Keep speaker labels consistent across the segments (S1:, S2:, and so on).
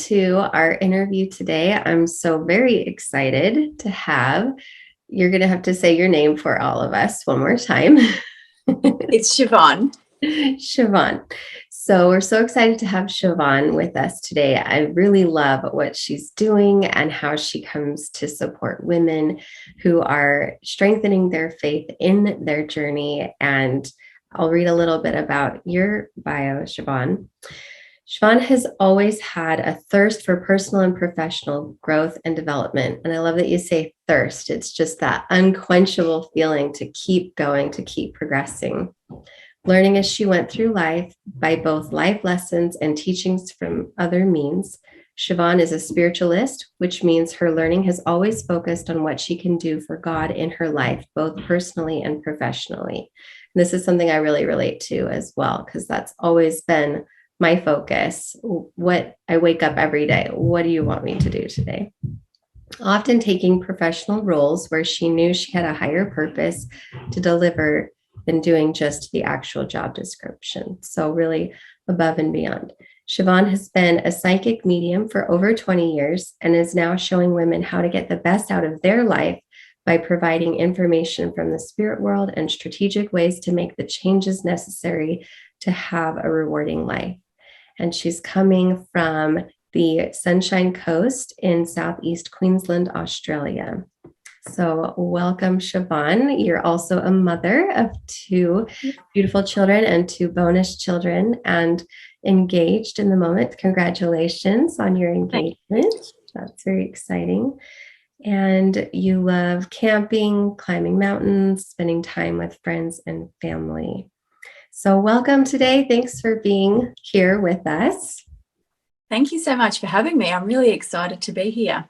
S1: to our interview today. I'm so very excited to have, you're going to have to say your name for all of us one more time.
S2: It's Siobhan.
S1: Siobhan. So we're so excited to have Siobhan with us today. I really love what she's doing and how she comes to support women who are strengthening their faith in their journey. And I'll read a little bit about your bio, Siobhan. Siobhan has always had a thirst for personal and professional growth and development. And I love that you say thirst. It's just that unquenchable feeling to keep going, to keep progressing. Learning as she went through life by both life lessons and teachings from other means, Siobhan is a spiritualist, which means her learning has always focused on what she can do for God in her life, both personally and professionally. And this is something I really relate to as well, because that's always been my focus. What I wake up every day, what do you want me to do today? Often taking professional roles where she knew she had a higher purpose to deliver than doing just the actual job description. So really above and beyond. Siobhan has been a psychic medium for over 20 years and is now showing women how to get the best out of their life by providing information from the spirit world and strategic ways to make the changes necessary to have a rewarding life. And she's coming from the Sunshine Coast in South East Queensland, Australia. So welcome, Siobhan. You're also a mother of two beautiful children and two bonus children and engaged in the moment. Congratulations on your engagement. That's very exciting. And you love camping, climbing mountains, spending time with friends and family. So welcome today. Thanks for being here with us.
S2: Thank you so much for having me. I'm really excited to be here.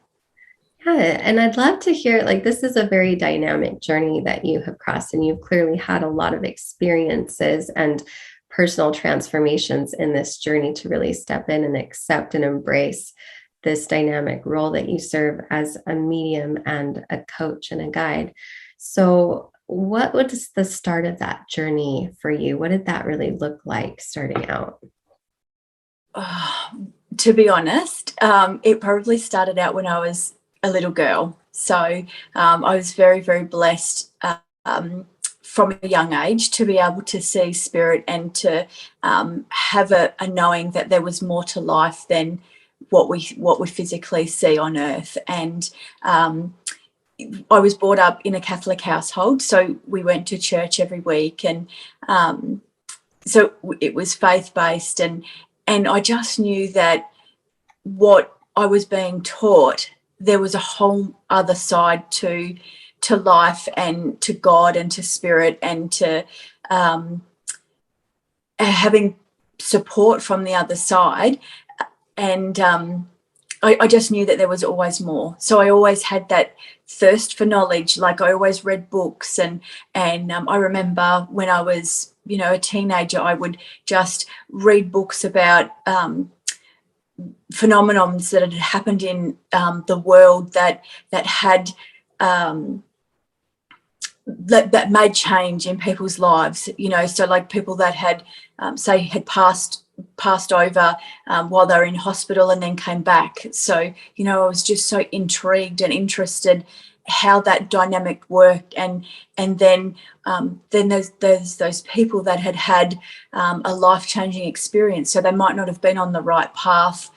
S1: Yeah, and I'd love to hear, like, this is a very dynamic journey that you have crossed, and you've clearly had a lot of experiences and personal transformations in this journey to really step in and accept and embrace this dynamic role that you serve as a medium and a coach and a guide. So what was the start of that journey for you? What did that really look like starting out?
S2: To be honest, it probably started out when I was a little girl. So I was very, very blessed from a young age to be able to see spirit and to have a knowing that there was more to life than what we physically see on earth. And I was brought up in a Catholic household, so we went to church every week, and so it was faith-based, and I just knew that what I was being taught, there was a whole other side to life and to God and to spirit and to having support from the other side. And I just knew that there was always more. So I always had that thirst for knowledge. Like, I always read books, and I remember when I was, a teenager, I would just read books about phenomenons that had happened in the world that had that made change in people's lives. So like people that had say had passed over while they were in hospital and then came back. So I was just so intrigued and interested how that dynamic worked, and then there's those people that had a life-changing experience. So they might not have been on the right path.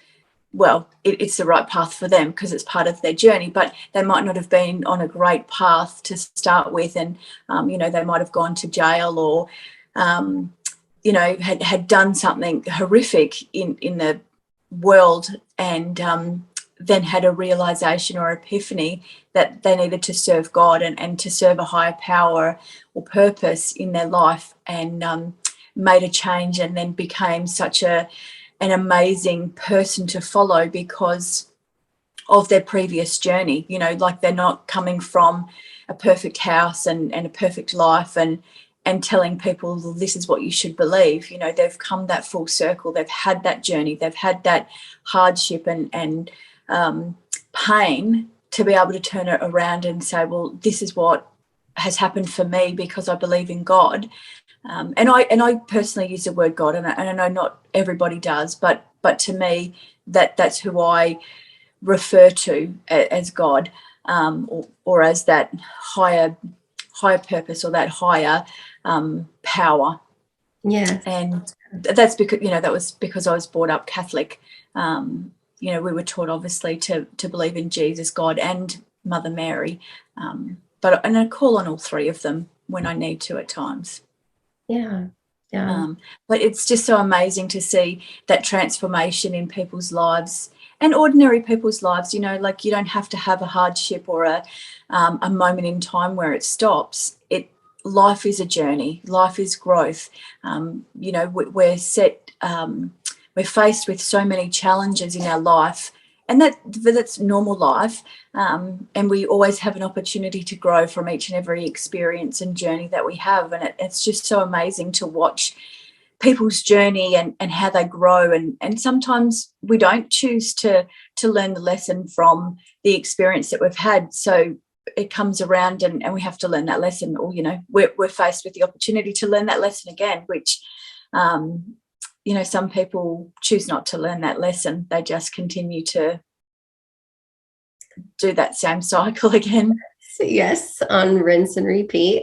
S2: Well, it's the right path for them because it's part of their journey, but they might not have been on a great path to start with, and they might have gone to jail or had done something horrific in the world, and then had a realization or epiphany that they needed to serve God and to serve a higher power or purpose in their life, and made a change, and then became such an amazing person to follow because of their previous journey. Like, they're not coming from a perfect house and a perfect life and telling people, well, this is what you should believe. They've come that full circle. They've had that journey. They've had that hardship and pain to be able to turn it around and say, well, this is what has happened for me because I believe in God. And I personally use the word God, and I know not everybody does, but to me, that's who I refer to as God, or as that higher purpose, or that higher power.
S1: Yes.
S2: And that's because, that was because I was brought up Catholic. We were taught obviously to believe in Jesus, God, and Mother Mary. And I call on all three of them when I need to at times.
S1: Yeah. Yeah.
S2: But it's just so amazing to see that transformation in people's lives, and ordinary people's lives. Like, you don't have to have a hardship or a moment in time where it stops. Life is a journey. Life is growth. We're faced with so many challenges in our life, and that's normal life. And we always have an opportunity to grow from each and every experience and journey that we have. And it's just so amazing to watch people's journey and how they grow. And sometimes we don't choose to learn the lesson from the experience that we've had. So it comes around and we have to learn that lesson, or, we're faced with the opportunity to learn that lesson again, which, some people choose not to learn that lesson. They just continue to do that same cycle again.
S1: Yes, on rinse and repeat.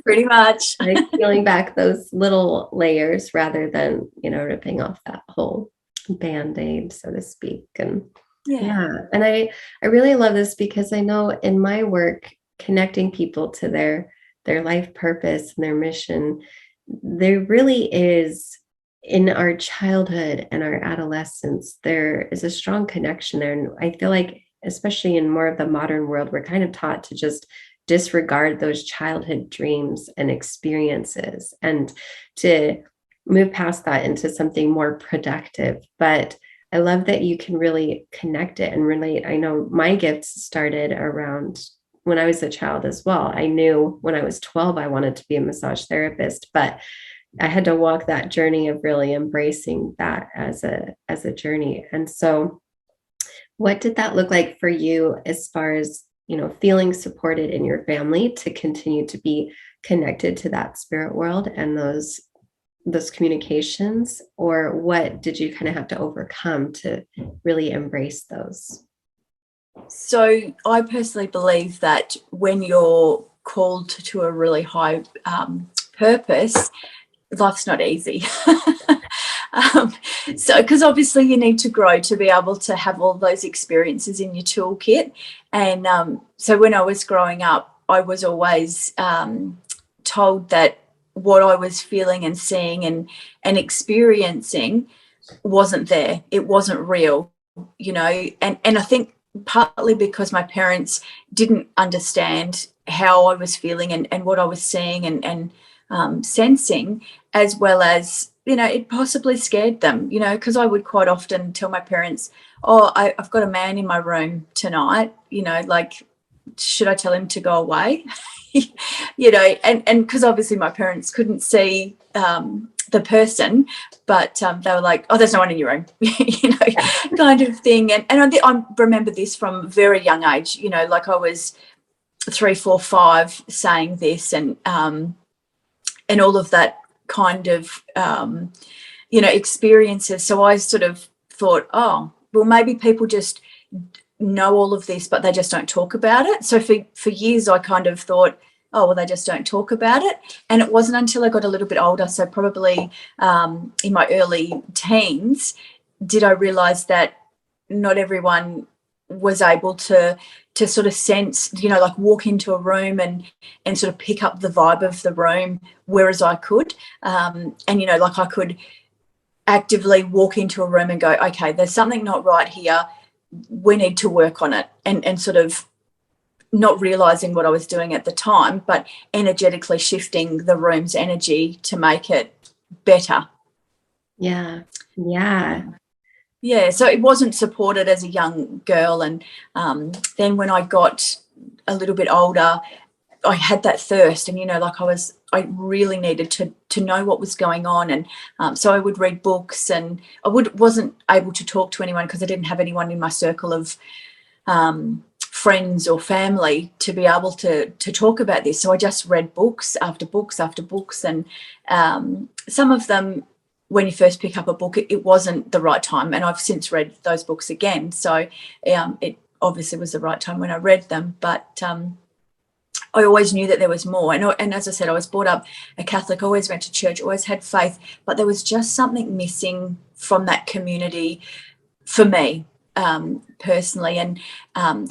S2: Pretty much.
S1: Like peeling back those little layers rather than, ripping off that whole Band-Aid, so to speak. And yeah. And I really love this, because I know in my work, connecting people to their life purpose and their mission, there really is, in our childhood and our adolescence, there is a strong connection there. And I feel like, especially in more of the modern world, we're kind of taught to just disregard those childhood dreams and experiences and to move past that into something more productive. But I love that you can really connect it and relate. I know my gifts started around when I was a child as well. I knew when I was 12, I wanted to be a massage therapist, but I had to walk that journey of really embracing that as a journey. And so what did that look like for you, as far as, feeling supported in your family to continue to be connected to that spirit world and those communications? Or what did you kind of have to overcome to really embrace those?
S2: So I personally believe that when you're called to a really high purpose, life's not easy. So because obviously you need to grow to be able to have all those experiences in your toolkit. And so when I was growing up, I was always told that what I was feeling and seeing and experiencing wasn't there. It wasn't real, and I think partly because my parents didn't understand how I was feeling and what I was seeing and sensing, as well as, it possibly scared them, because I would quite often tell my parents, I've got a man in my room tonight, like, should I tell him to go away? And because obviously my parents couldn't see the person, but they were like, there's no one in your room, kind of thing. And I remember this from a very young age, like I was 3, 4, 5 saying this and all of that kind of, experiences. So I sort of thought, well, maybe people just know all of this, but they just don't talk about it. So for years, I kind of thought, well, they just don't talk about it. And it wasn't until I got a little bit older, so probably in my early teens, did I realize that not everyone was able to sort of sense, like walk into a room and sort of pick up the vibe of the room, whereas I could. And, like I could actively walk into a room and go, okay, there's something not right here. We need to work on it, and sort of not realizing what I was doing at the time, but energetically shifting the room's energy to make it better.
S1: Yeah. Yeah.
S2: Yeah, so it wasn't supported as a young girl. And then when I got a little bit older, I had that thirst, and, like I really needed to know what was going on. And so I would read books, and I wasn't able to talk to anyone because I didn't have anyone in my circle of friends or family to be able to talk about this. So I just read books after books after books, and some of them when you first pick up a book, it wasn't the right time. And I've since read those books again. So it obviously was the right time when I read them. But I always knew that there was more. And as I said, I was brought up a Catholic, always went to church, always had faith. But there was just something missing from that community for me personally. And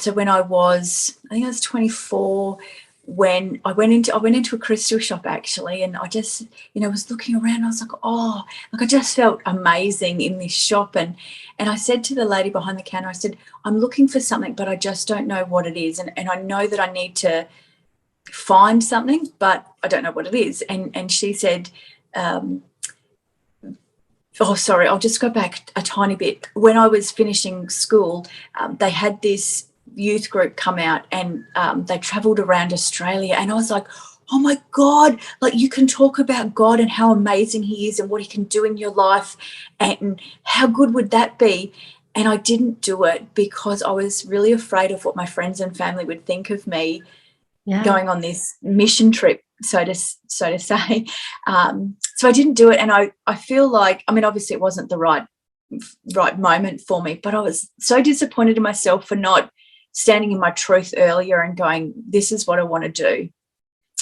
S2: so when I was 24, when I went into a crystal shop actually, and I just, was looking around. I was like, oh, like I just felt amazing in this shop. And I said to the lady behind the counter, I said, I'm looking for something, but I just don't know what it is. And I know that I need to find something, but I don't know what it is. And she said, oh, sorry, I'll just go back a tiny bit. When I was finishing school, they had this youth group come out, and they travelled around Australia, and I was like, oh my God, like you can talk about God and how amazing he is and what he can do in your life, and how good would that be? And I didn't do it because I was really afraid of what my friends and family would think of me going on this mission trip, so to say. So I didn't do it, and I feel like, I mean, obviously it wasn't the right moment for me, but I was so disappointed in myself for not standing in my truth earlier and going, this is what I want to do.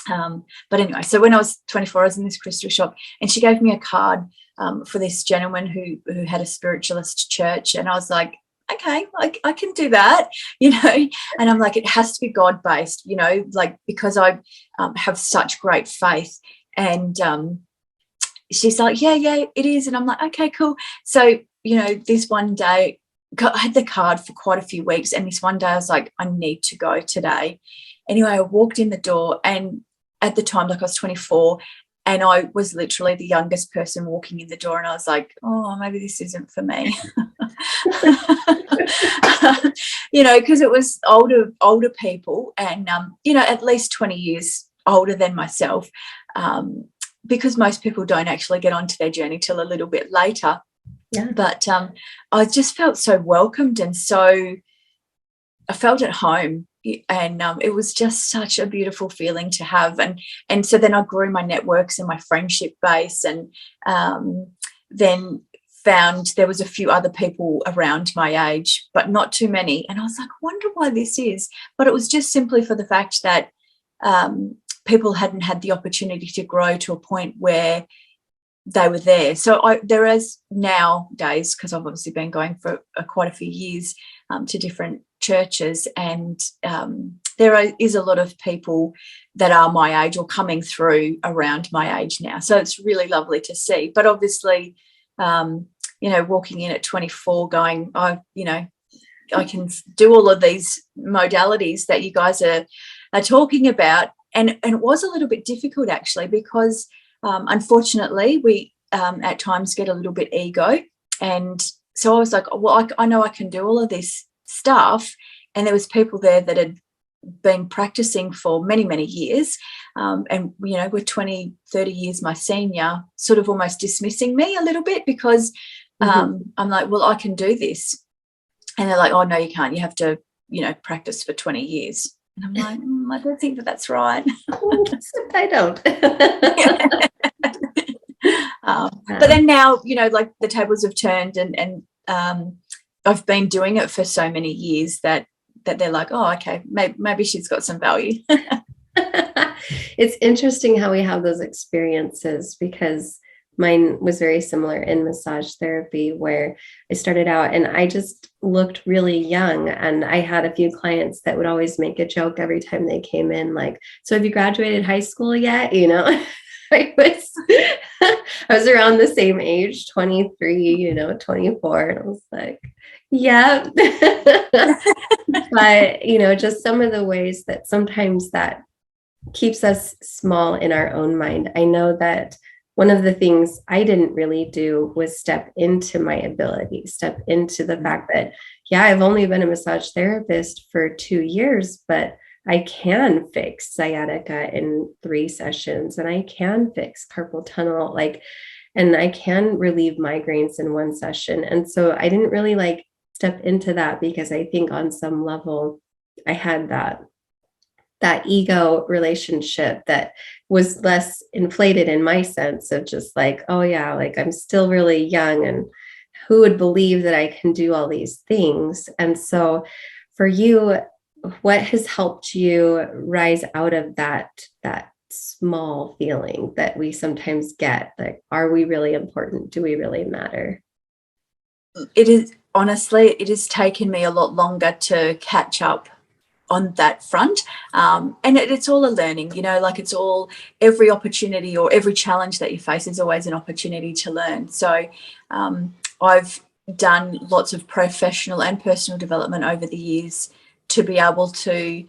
S2: But anyway, so when I was 24, I was in this crystal shop, and she gave me a card for this gentleman who had a spiritualist church, and I was like, okay, I can do that, and I'm like, it has to be God-based, like, because I have such great faith. And she's like, yeah, it is. And I'm like, okay, cool. So, this one day, I had the card for quite a few weeks, and this one day I was like, I need to go today. Anyway, I walked in the door, and at the time, like, I was 24, and I was literally the youngest person walking in the door, and I was like, oh, maybe this isn't for me. Because it was older people, and at least 20 years older than myself, because most people don't actually get onto their journey till a little bit later. But I just felt so welcomed, and so I felt at home, and it was just such a beautiful feeling to have. And so then I grew my networks and my friendship base, and then found there was a few other people around my age, but not too many. And I was like, I wonder why this is. But it was just simply for the fact that people hadn't had the opportunity to grow to a point where they were there. So there is nowadays, because I've obviously been going for quite a few years to different churches, and there is a lot of people that are my age or coming through around my age now. So it's really lovely to see. But obviously, walking in at 24 going, I can do all of these modalities that you guys are talking about. And it was a little bit difficult, actually, because unfortunately we at times get a little bit ego. And so I was like, well, I know I can do all of this stuff. And there was people there that had been practicing for many, many years, and were 20, 30 years my senior, sort of almost dismissing me a little bit, because I'm like, well, I can do this. And they're like, oh, no, you can't. You have to, practice for 20 years. And I'm like, I don't think that's right.
S1: I don't.
S2: But then now, like the tables have turned, and I've been doing it for so many years that they're like, oh, okay, maybe she's got some value.
S1: It's interesting how we have those experiences, because mine was very similar in massage therapy, where I started out and I just looked really young. And I had a few clients that would always make a joke every time they came in, like, so have you graduated high school yet? I was around the same age, 23, 24. And I was like, yeah. But, just some of the ways that sometimes that keeps us small in our own mind. I know that one of the things I didn't really do was step into my ability, step into the fact that, I've only been a massage therapist for 2 years, but I can fix sciatica in 3 sessions, and I can fix carpal tunnel, and I can relieve migraines in 1 session. And so I didn't really step into that, because I think on some level I had that that ego relationship that was less inflated in my sense of just like, oh yeah, like I'm still really young and who would believe that I can do all these things? And so for you, what has helped you rise out of that small feeling that we sometimes get? Like, are we really important? Do we really matter?
S2: It is, honestly, it has taken me a lot longer to catch up on that front. And it's all a learning, like it's all, every opportunity or every challenge that you face is always an opportunity to learn. So I've done lots of professional and personal development over the years to be able to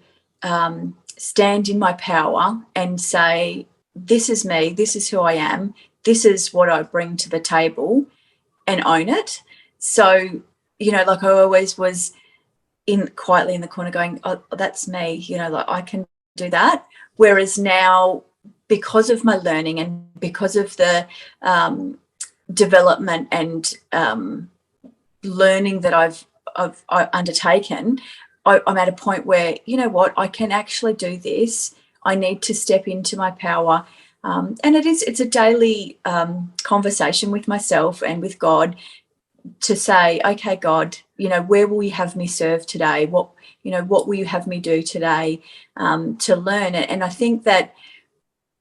S2: stand in my power and say, this is me, this is who I am, this is what I bring to the table, and own it. So, like I always was quietly in the corner going, oh, that's me, like I can do that. Whereas now, because of my learning and because of the development and learning that I've undertaken, I'm at a point where, what, I can actually do this. I need to step into my power. And it's a daily conversation with myself and with God to say, okay, God, where will you have me serve today? What will you have me do today to learn it? And I think that,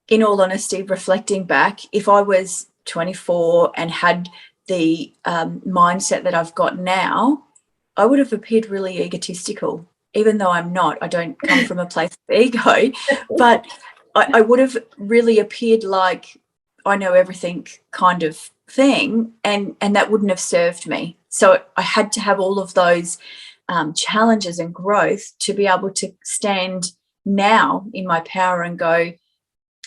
S2: in all honesty, reflecting back, if I was 24 and had the mindset that I've got now, I would have appeared really egotistical, even though I'm not. I don't come from a place of ego, but I would have really appeared like I know everything kind of thing, and that wouldn't have served me. So I had to have all of those challenges and growth to be able to stand now in my power and go,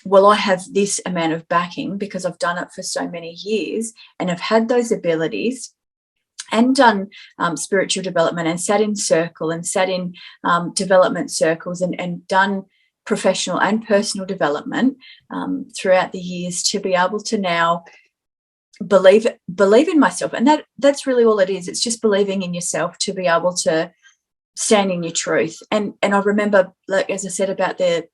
S2: well, I have this amount of backing because I've done it for so many years and I've had those abilities and done spiritual development and sat in circle and sat in development circles and done professional and personal development throughout the years to be able to now believe in myself. And that's really all it is. It's just believing in yourself to be able to stand in your truth. And I remember, like, as I said, about the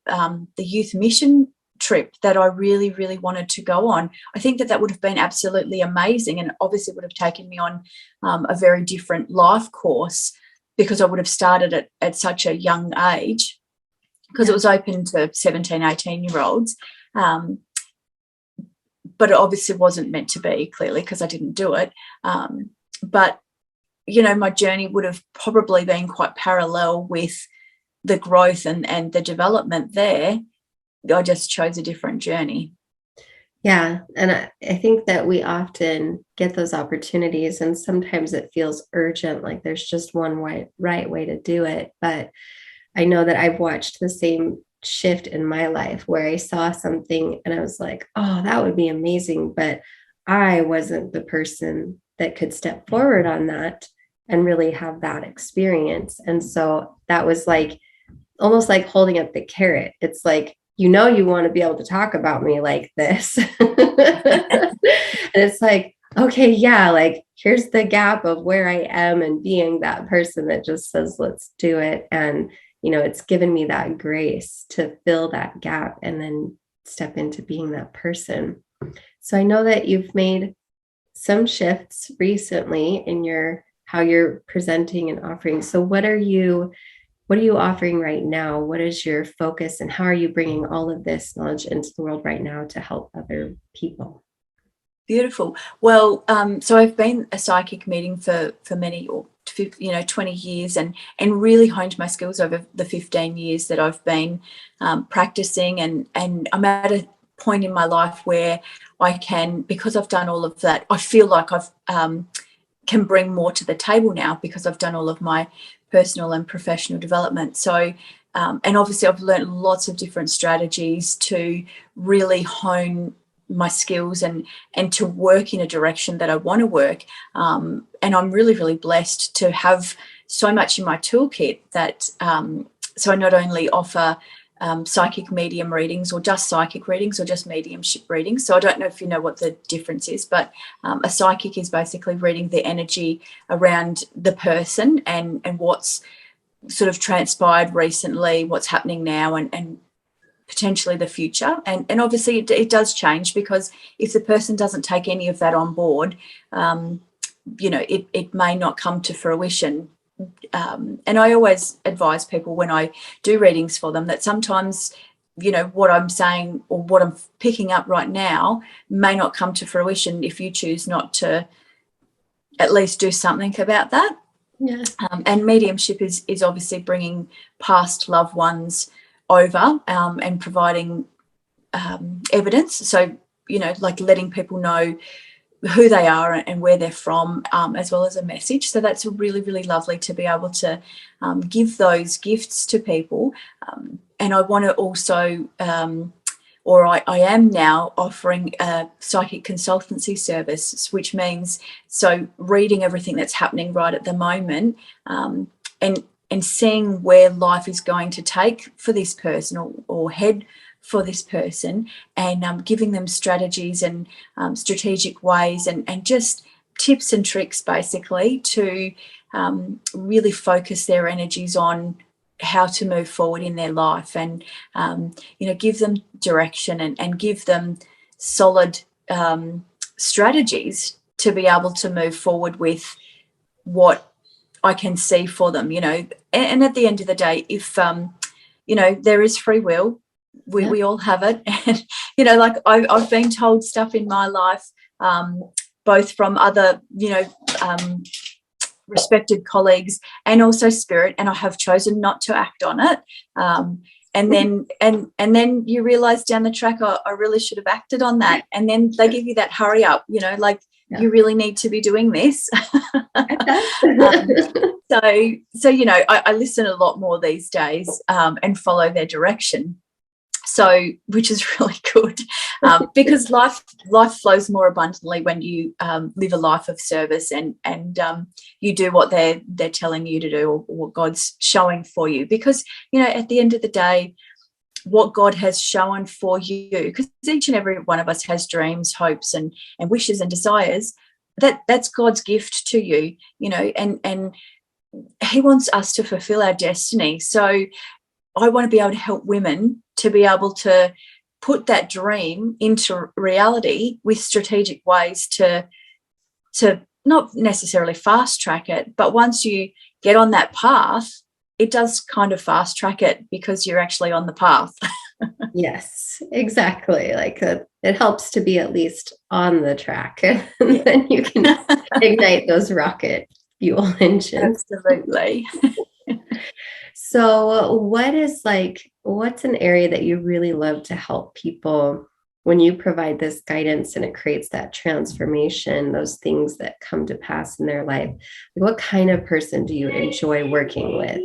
S2: youth mission trip that I really, really wanted to go on. I think that would have been absolutely amazing, and obviously would have taken me on a very different life course because I would have started at such a young age, because it was open to 17, 18-year-olds. But it obviously wasn't meant to be, clearly, because I didn't do it. But, my journey would have probably been quite parallel with the growth and the development there. I just chose a different journey.
S1: Yeah. And I think that we often get those opportunities, and sometimes it feels urgent, like there's just one right way to do it. But I know that I've watched the same shift in my life where I saw something and I was like, oh, that would be amazing. But I wasn't the person that could step forward on that and really have that experience. And so that was like almost like holding up the carrot. It's like, you want to be able to talk about me like this. And it's like, okay, yeah, like here's the gap of where I am, and being that person that just says, let's do it. And it's given me that grace to fill that gap and then step into being that person. So I know that you've made some shifts recently in how you're presenting and offering. So what are you offering right now? What is your focus, and how are you bringing all of this knowledge into the world right now to help other people?
S2: Beautiful. Well, so I've been a psychic medium for many, 20 years, and really honed my skills over the 15 years that I've been practicing. And I'm at a point in my life where I can, because I've done all of that, I feel like I've can bring more to the table now because I've done all of my personal and professional development. So, and obviously I've learned lots of different strategies to really hone my skills and to work in a direction that I want to work. And I'm really, really blessed to have so much in my toolkit that, so I not only offer psychic medium readings, or just psychic readings, or just mediumship readings. So I don't know if you know what the difference is, but a psychic is basically reading the energy around the person and what's sort of transpired recently, what's happening now, and potentially the future. And obviously it does change, because if the person doesn't take any of that on board, it may not come to fruition. And I always advise people when I do readings for them that sometimes, what I'm saying or what I'm picking up right now may not come to fruition if you choose not to at least do something about that.
S1: Yeah.
S2: And mediumship is obviously bringing past loved ones over and providing evidence. So, like letting people know who they are and where they're from, as well as a message. So that's really, really lovely to be able to give those gifts to people. And I want to also, I am now offering a psychic consultancy service, which means reading everything that's happening right at the moment, and seeing where life is going to take for this person or head for this person, and giving them strategies and strategic ways and just tips and tricks, basically, to really focus their energies on how to move forward in their life, and give them direction and give them solid strategies to be able to move forward with what I can see for them. And at the end of the day, if there is free will, we all have it. And like I've been told stuff in my life, both from other respected colleagues and also spirit, and I have chosen not to act on it. And then you realize down the track, I really should have acted on that. And then they give you that hurry up, you really need to be doing this. So I listen a lot more these days, and follow their direction. So, which is really good, because life flows more abundantly when you live a life of service and you do what they're telling you to do, or what God's showing for you. Because at the end of the day, what God has shown for you, because each and every one of us has dreams, hopes, and wishes and desires. That's God's gift to you, and He wants us to fulfill our destiny. So I want to be able to help women to be able to put that dream into reality with strategic ways to not necessarily fast track it, but once you get on that path, it does kind of fast track it because you're actually on the path.
S1: Yes, exactly. Like it helps to be at least on the track, and then you can ignite those rocket fuel engines.
S2: Absolutely.
S1: So what's an area that you really love to help people when you provide this guidance and it creates that transformation, those things that come to pass in their life? What kind of person do you enjoy working with?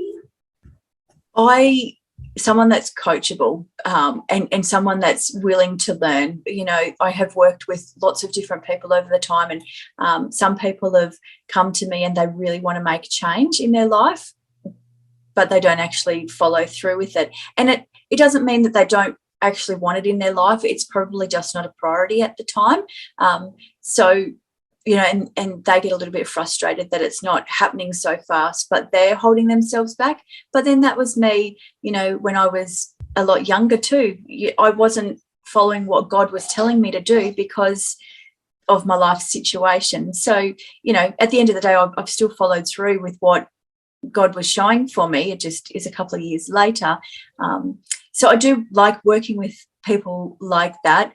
S2: Someone that's coachable, and someone that's willing to learn. I have worked with lots of different people over the time, and some people have come to me and they really want to make change in their life, but they don't actually follow through with it. And it doesn't mean that they don't actually want it in their life. It's probably just not a priority at the time. And they get a little bit frustrated that it's not happening so fast, but they're holding themselves back. But then that was me, when I was a lot younger too. I wasn't following what God was telling me to do because of my life situation. So, at the end of the day, I've still followed through with what God was showing for me. It just is a couple of years later. So I do like working with people like that,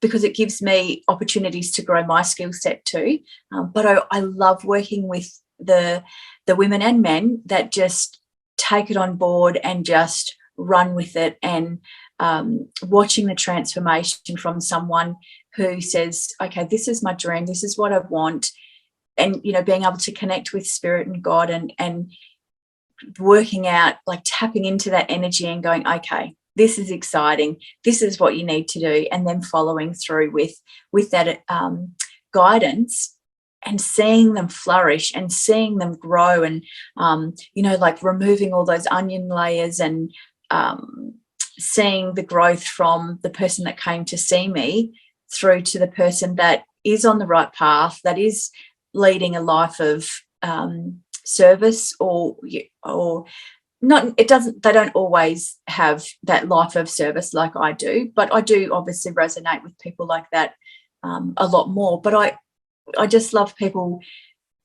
S2: because it gives me opportunities to grow my skill set too. But I love working with the women and men that just take it on board and just run with it, and watching the transformation from someone who says, okay, this is my dream, this is what I want. And, being able to connect with spirit and God and working out, like tapping into that energy and going, okay, this is exciting, this is what you need to do, and then following through with that guidance and seeing them flourish and seeing them grow, and, like removing all those onion layers and seeing the growth from the person that came to see me through to the person that is on the right path, that is leading a life of service or not. They don't always have that life of service like I do, but I do obviously resonate with people like that a lot more. But I just love people,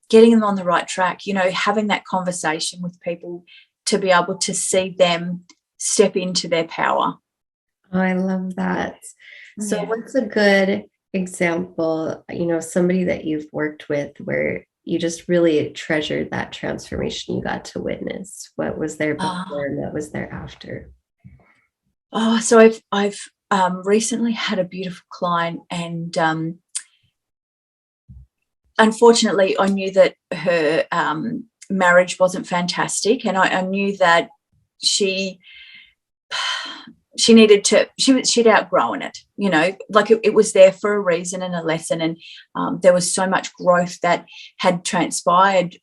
S2: getting them on the right track, having that conversation with people to be able to see them step into their power.
S1: Oh, I love that. So
S2: Yeah.
S1: what's a good example, somebody that you've worked with where you just really treasured that transformation you got to witness? What was there before and what was there after?
S2: So I've recently had a beautiful client, and unfortunately I knew that her marriage wasn't fantastic, and I knew that she'd outgrown it, like it was there for a reason and a lesson, and there was so much growth that had transpired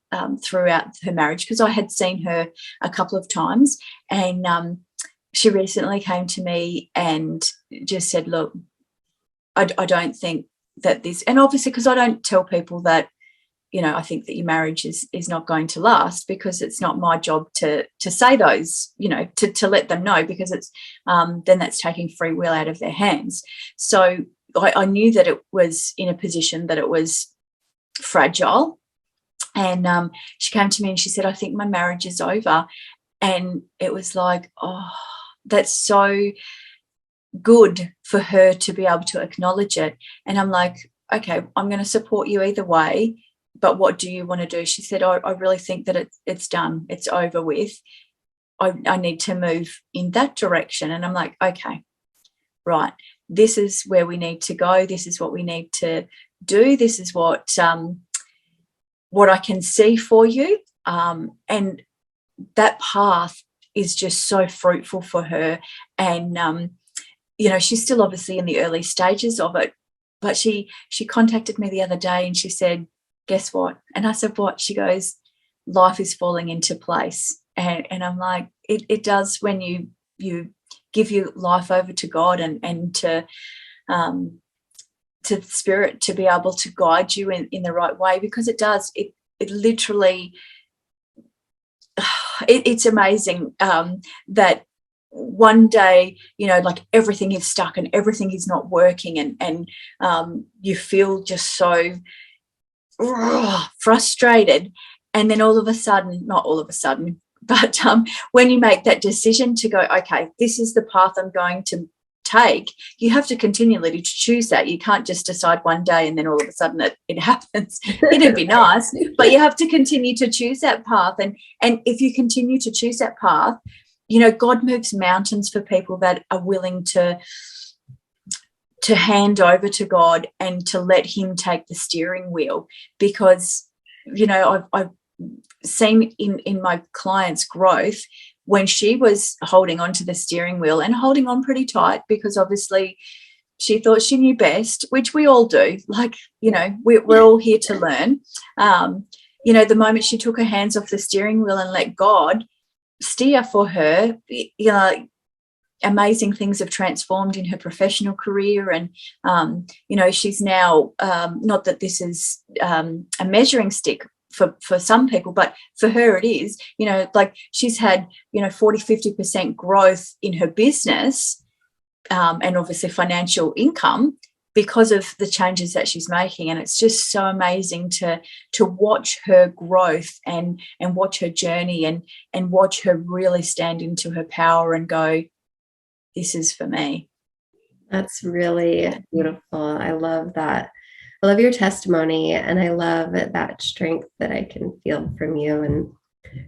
S2: throughout her marriage, because I had seen her a couple of times, and she recently came to me and just said, look, I don't think that this, and obviously because I don't tell people that, I think that your marriage is not going to last, because it's not my job to say those, to let them know, because it's then that's taking free will out of their hands. So I knew that it was in a position that it was fragile, and she came to me and she said, I think my marriage is over. And it was like, oh, that's so good for her to be able to acknowledge it. And I'm like, okay, I'm going to support you either way, but what do you want to do? She said, I really think that it's done. It's over with. I need to move in that direction. And I'm like, okay, right. This is where we need to go. This is what we need to do. This is what I can see for you. And that path is just so fruitful for her. And, she's still obviously in the early stages of it, but she contacted me the other day and she said, guess what? And I said, what? She goes, life is falling into place. And I'm like, it does, when you give your life over to God and to the Spirit to be able to guide you in the right way, because it does. It literally, it's amazing that one day, like everything is stuck and everything is not working, and you feel just so frustrated, and then all of a sudden, not all of a sudden, but when you make that decision to go, okay, this is the path I'm going to take, you have to continually choose that. You can't just decide one day and then all of a sudden it happens. It'd be nice, but you have to continue to choose that path, and if you continue to choose that path, God moves mountains for people that are willing to hand over to God and to let him take the steering wheel. Because I've seen in my client's growth, when she was holding on to the steering wheel and holding on pretty tight, because obviously she thought she knew best, which we all do, like, we're all here to learn. The moment she took her hands off the steering wheel and let God steer for her, amazing things have transformed in her professional career. And she's now, not that this is a measuring stick for some people, but for her it is, like she's had 40-50% growth in her business, and obviously financial income, because of the changes that she's making. And it's just so amazing to watch her growth and watch her journey and watch her really stand into her power and go, this is for me.
S1: That's really beautiful. I love that. I love your testimony, and I love that strength that I can feel from you. And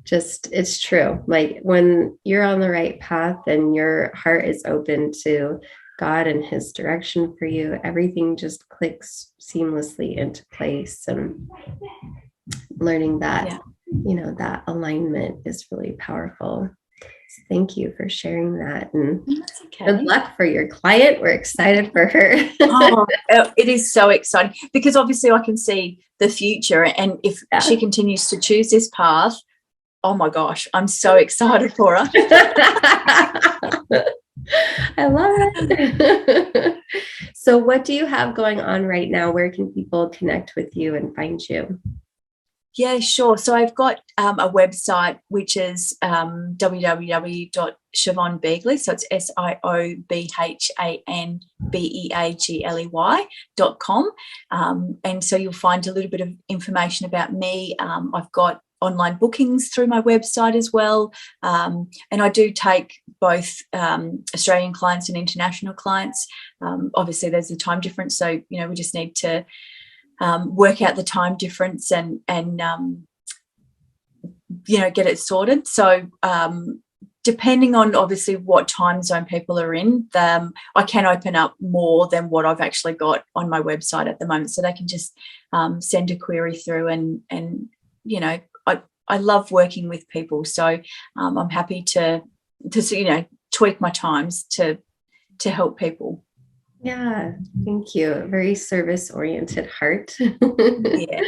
S1: just, it's true. Like when you're on the right path and your heart is open to God and his direction for you, everything just clicks seamlessly into place. And learning that, that alignment is really powerful. So thank you for sharing that. And good luck for your client. We're excited for her.
S2: It is so exciting, because obviously I can see the future. And if she continues to choose this path, oh my gosh, I'm so excited for her.
S1: I love it. So what do you have going on right now? Where can people connect with you and find you?
S2: Yeah, sure. So I've got a website which is www.siobhanbeagley. So it's SIOBHANBEAGLEY.com. And so you'll find a little bit of information about me. I've got online bookings through my website as well. And I do take both Australian clients and international clients. Obviously, there's a time difference. So, we just need to work out the time difference and get it sorted. So depending on obviously what time zone people are in, I can open up more than what I've actually got on my website at the moment. So they can just send a query through and I love working with people. So I'm happy to tweak my times to help people.
S1: Yeah, thank you. A very service-oriented heart.
S2: Yeah.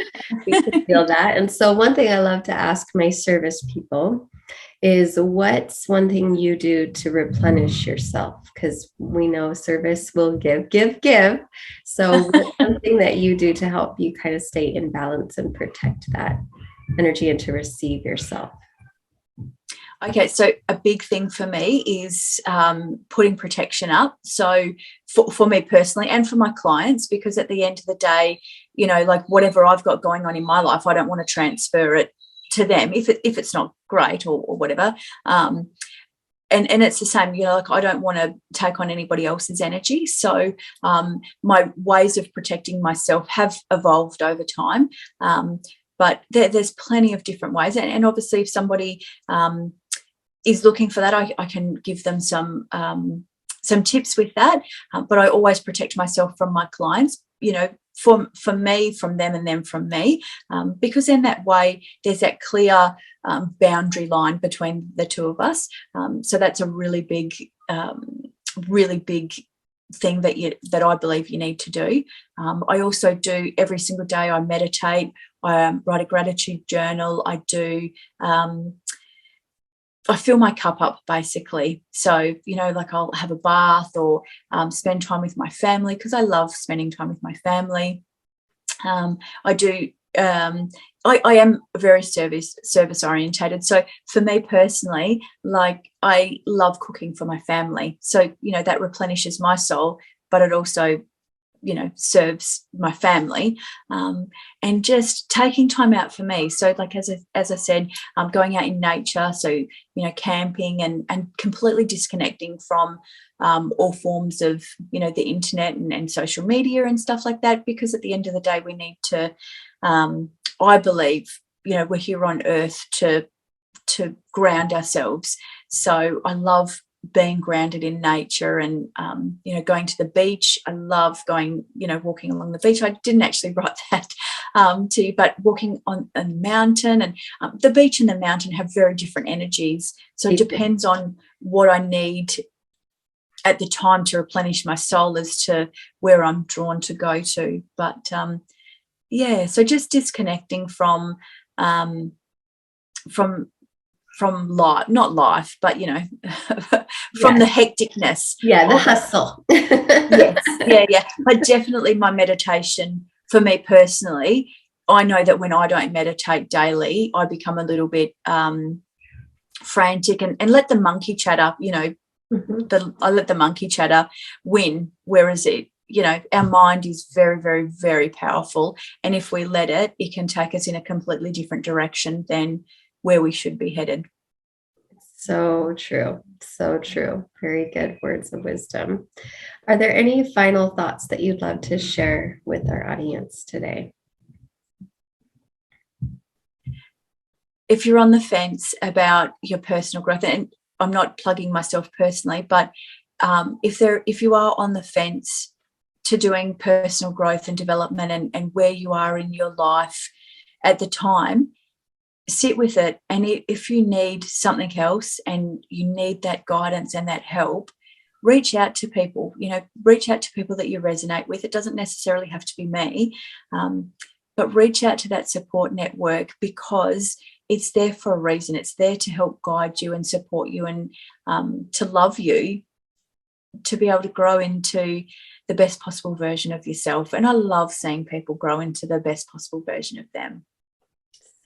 S1: We can feel that. And so one thing I love to ask my service people is, what's one thing you do to replenish yourself? Because we know service will give. So what's something that you do to help you kind of stay in balance and protect that energy and to receive yourself?
S2: Okay, so a big thing for me is putting protection up. So for me personally and for my clients, because at the end of the day, like whatever I've got going on in my life, I don't want to transfer it to them if it's not great or whatever. And it's the same, like I don't want to take on anybody else's energy. So my ways of protecting myself have evolved over time. But there's plenty of different ways. And obviously if somebody is looking for that, I can give them some tips with that. But I always protect myself from my clients, for me, from them, and them from me, because in that way there's that clear boundary line between the two of us. So that's a really big thing that I believe you need to do. I also do every single day. I meditate. I write a gratitude journal. I do. I fill my cup up basically. So, like I'll have a bath or spend time with my family, because I love spending time with my family. I do. I am very service orientated. So for me personally, like I love cooking for my family. So, that replenishes my soul, but it also serves my family, and just taking time out for me. So like, as I said, going out in nature, so camping and completely disconnecting from all forms of the internet and social media and stuff like that, because at the end of the day we need to, I believe, we're here on earth to ground ourselves. So I love being grounded in nature and going to the beach. I love going, walking along the beach. I didn't actually write that to you, but walking on a mountain, and the beach and the mountain have very different energies. So it depends on what I need at the time to replenish my soul as to where I'm drawn to go to. But so just disconnecting from life, not life, but from the hecticness.
S1: The hustle.
S2: Yes, yeah. But definitely my meditation, for me personally, I know that when I don't meditate daily, I become a little bit frantic and let the monkey chatter, I let the monkey chatter win, whereas our mind is very, very, very powerful, and if we let it, it can take us in a completely different direction than where we should be headed.
S1: So true. So true. Very good words of wisdom. Are there any final thoughts that you'd love to share with our audience today?
S2: If you're on the fence about your personal growth, and I'm not plugging myself personally, but if you are on the fence to doing personal growth and development and where you are in your life at the time, sit with it. And if you need something else and you need that guidance and that help, reach out to people, reach out to people that you resonate with. It doesn't necessarily have to be me, but reach out to that support network, because it's there for a reason. It's there to help guide you and support you and to love you, to be able to grow into the best possible version of yourself. And I love seeing people grow into the best possible version of them.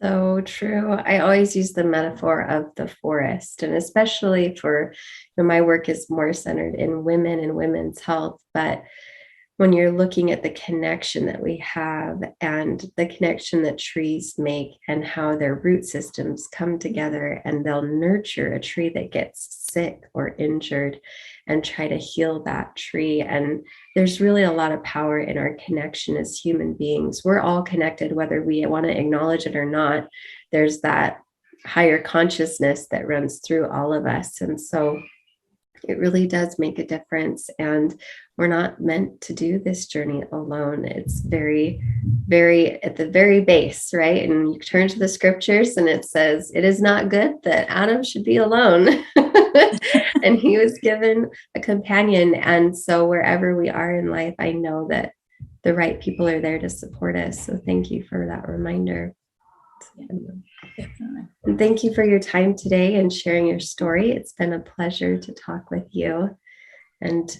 S1: So true. I always use the metaphor of the forest, and especially for, my work is more centered in women and women's health. But when you're looking at the connection that we have and the connection that trees make and how their root systems come together and they'll nurture a tree that gets sick or injured and try to heal that tree. And there's really a lot of power in our connection as human beings. We're all connected, whether we want to acknowledge it or not. There's that higher consciousness that runs through all of us. And so it really does make a difference. And we're not meant to do this journey alone. It's very, very at the very base, right? And you turn to the scriptures and it says, it is not good that Adam should be alone. And he was given a companion. And so wherever we are in life, I know that the right people are there to support us. So thank you for that reminder.
S2: Yeah, definitely.
S1: And thank you for your time today and sharing your story. It's been a pleasure to talk with you, and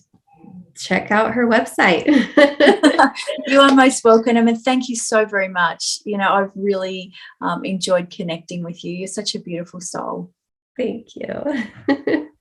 S1: check out her website.
S2: You are most welcome, and thank you so very much. I've really enjoyed connecting with you. You're such a beautiful soul.
S1: Thank you.